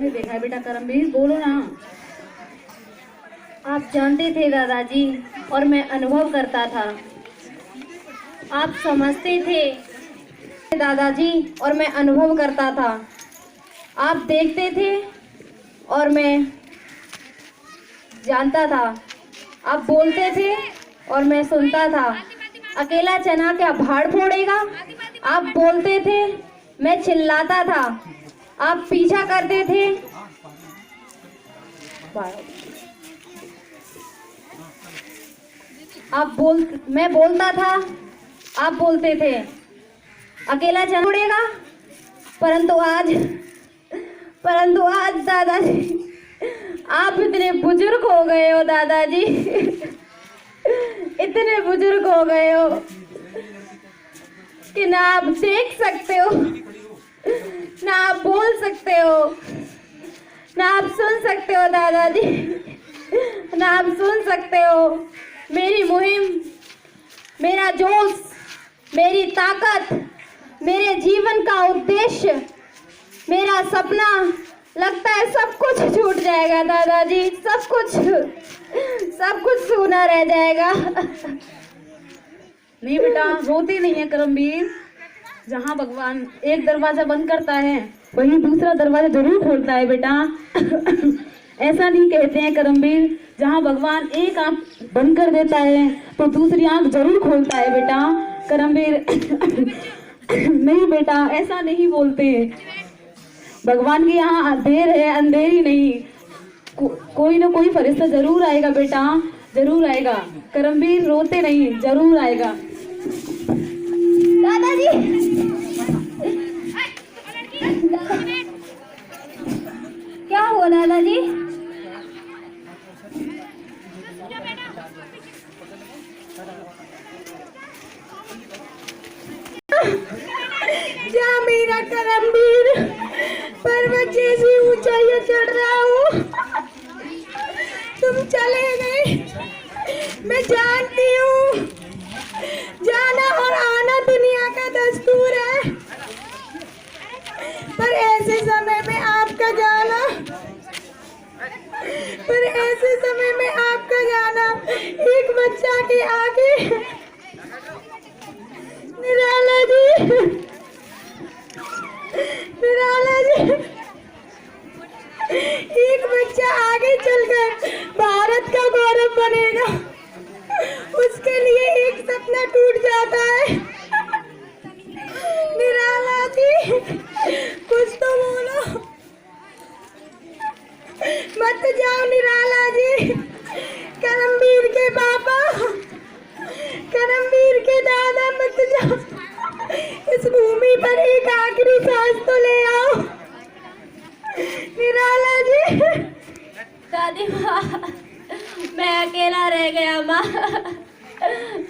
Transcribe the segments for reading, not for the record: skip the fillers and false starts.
आपने देखा है बेटा करमवीर, बोलो ना। आप जानते थे दादाजी और मैं अनुभव करता था। आप समझते थे दादाजी और मैं अनुभव करता था। आप देखते थे और मैं जानता था। आप बोलते थे और मैं सुनता था। अकेला चना क्या भाड़ फोड़ेगा? आप बोलते थे, मैं चिल्लाता था। आप पीछा करते थे। मैं बोलता था, आप बोलते थे अकेला चना उड़ेगा। परंतु आज दादाजी आप इतने बुजुर्ग हो गए हो दादाजी, इतने बुजुर्ग हो गए हो कि ना आप देख सकते हो, ना आप बोल सकते हो, ना आप सुन सकते हो दादाजी, ना आप सुन सकते हो। मेरी मुहिम, मेरा जोश, मेरी ताकत, मेरे जीवन का उद्देश्य, मेरा सपना, लगता है सब कुछ छूट जाएगा दादाजी। सब कुछ सूना रह जाएगा। नहीं बेटा, रोते नहीं है करमवीर। जहाँ भगवान एक दरवाजा बंद करता है वहीं दूसरा दरवाजा जरूर खोलता है बेटा। ऐसा नहीं कहते हैं करमवीर, जहाँ भगवान एक आंख बंद कर देता है तो दूसरी आंख जरूर खोलता है बेटा। करमवीर नहीं बेटा, ऐसा नहीं बोलते। भगवान के यहाँ देर है अंधेरी नहीं। कोई ना कोई फरिश्ता जरूर आएगा बेटा, जरूर आएगा। करमवीर रोते नहीं, जरूर आएगा। दादाजी क्या हुआ दादाजी? जा मेरा करमवीर, पर्वत जैसी ऊंचाइयां चढ़ रहा हूँ। तुम चले गए, मैं जानती हूँ। जाना और आना दुनिया का दस्तूर है, पर ऐसे समय में आपका जाना, एक बच्चा के आगे। निराला जी, एक बच्चा आगे चलकर भारत का गौरव बनेगा, उसके लिए एक सपना टूट जाता है। निराला जी, कुछ तो बोलो। मत जाओ निराला जी। करमवीर के पापा, करमवीर के दादा, मत जाओ। इस भूमि पर एक आखिरी सांस तो ले आओ निराला जी। दादी माँ, मैं अकेला रह गया माँ,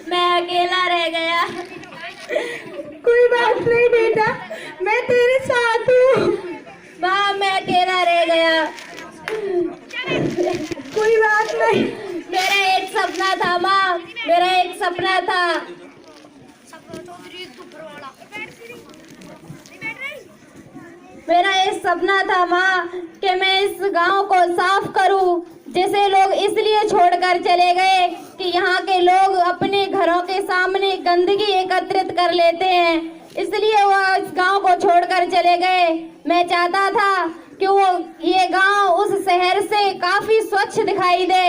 मैं अकेला रह गया। कोई बात नहीं बेटा, मैं तेरे साथ हूँ। माँ, मैं अकेला रह गया। कोई बात नहीं। मेरा एक सपना था माँ, मेरा एक सपना था। मेरा एक सपना था माँ कि मैं इस गांव को साफ करूं, जिसे लोग इसलिए छोड़कर चले गए कि यहाँ के लोग अपने घरों के सामने गंदगी एकत्रित कर लेते हैं, इसलिए वो इस गांव को छोड़कर चले गए। मैं चाहता था कि ये गांव उस शहर से काफी स्वच्छ दिखाई दे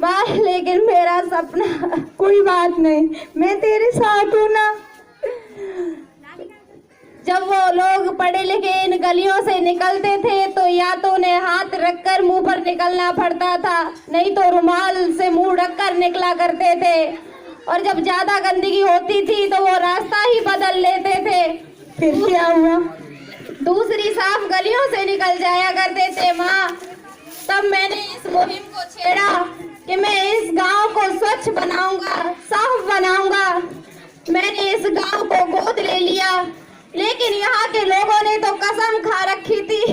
माँ, लेकिन मेरा सपना। कोई बात नहीं, मैं तेरे साथ हूँ ना। जब वो लोग पढ़े लिखे इन गलियों से निकलते थे तो या तो उन्हें हाथ रखकर मुंह पर निकलना पड़ता था, नहीं तो रुमाल से मुंह ढककर निकला करते थे। और जब ज्यादा गंदगी होती थी तो वो रास्ता ही बदल लेते थे। फिर क्या हुआ? दूसरी साफ गलियों से निकल जाया करते थे माँ। तब मैंने इस मुहिम को छेड़ा कि मैं इस गांव को स्वच्छ बनाऊंगा, साफ बनाऊंगा। मैंने इस गांव को गोद ले लिया, लेकिन यहाँ के लोगों ने तो कसम खा रखी थी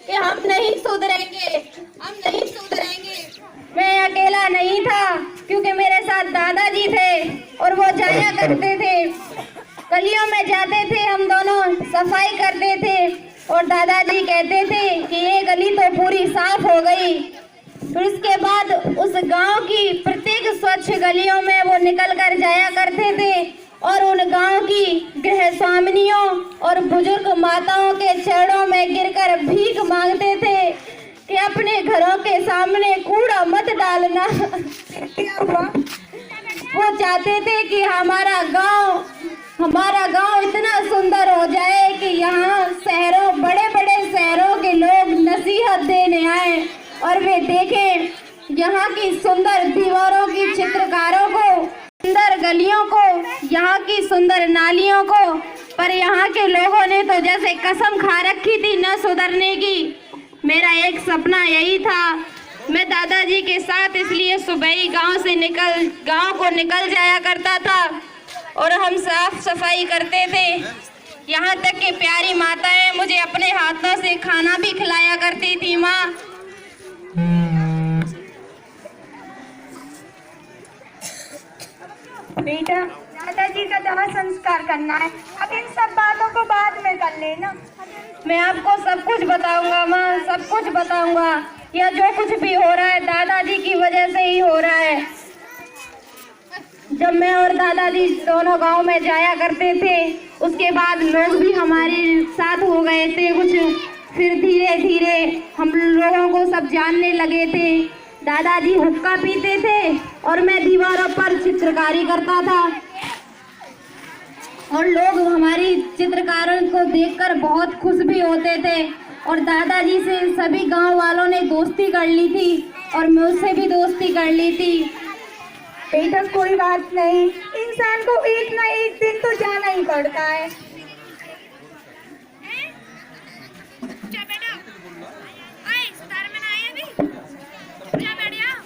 कि हम नहीं सुधरेंगे, हम नहीं सुधरेंगे। मैं अकेला नहीं था, क्योंकि मेरे साथ दादाजी थे और वो जाया करते थे, गलियों में जाते थे, हम दोनों सफाई करते थे और दादाजी कहते थे कि ये साफ हो गई। फिर उसके बाद उस गांव की प्रत्येक स्वच्छ गलियों में वो निकल कर जाया करते थे और उन गांव की गृह स्वामिनियों और बुजुर्ग माताओं के चरणों में गिरकर भीख मांगते थे कि अपने घरों के सामने कूड़ा मत डालना। क्या हुआ? वो चाहते थे कि हमारा गांव इतना सुंदर हो जाए कि यहाँ बड़े बड़े शहरों के लोग नसीहत देने आए और वे देखें यहाँ की सुंदर दीवारों की चित्रकारों को, सुंदर गलियों को, यहाँ की सुंदर नालियों को। पर यहाँ के लोगों ने तो जैसे कसम खा रखी थी न सुधरने की। मेरा एक सपना यही था, मैं दादाजी के साथ इसलिए सुबह ही गांव को निकल जाया करता था और हम साफ सफाई करते थे। यहाँ तक कि प्यारी माताएं मुझे अपने हाथों से खाना भी खिलाया करती थी। माँ, बेटा, दादाजी का दाह संस्कार करना है, अब इन सब बातों को बाद में कर लेना। मैं आपको सब कुछ बताऊंगा माँ, सब कुछ बताऊंगा। यह जो कुछ भी हो रहा है दादाजी की वजह से ही हो रहा है। जब मैं और दादाजी दोनों गांव में जाया करते थे, उसके बाद लोग भी हमारे साथ हो गए थे कुछ। फिर धीरे धीरे हम लोगों को सब जानने लगे थे। दादाजी हुक्का पीते थे और मैं दीवारों पर चित्रकारी करता था और लोग हमारी चित्रकारों को देखकर बहुत खुश भी होते थे और दादाजी से सभी गांव वालों ने दोस्ती कर ली थी और मुझसे भी दोस्ती कर ली थी। बेटा, कोई बात नहीं, इंसान को एक ना एक दिन तो जाना ही पड़ता है।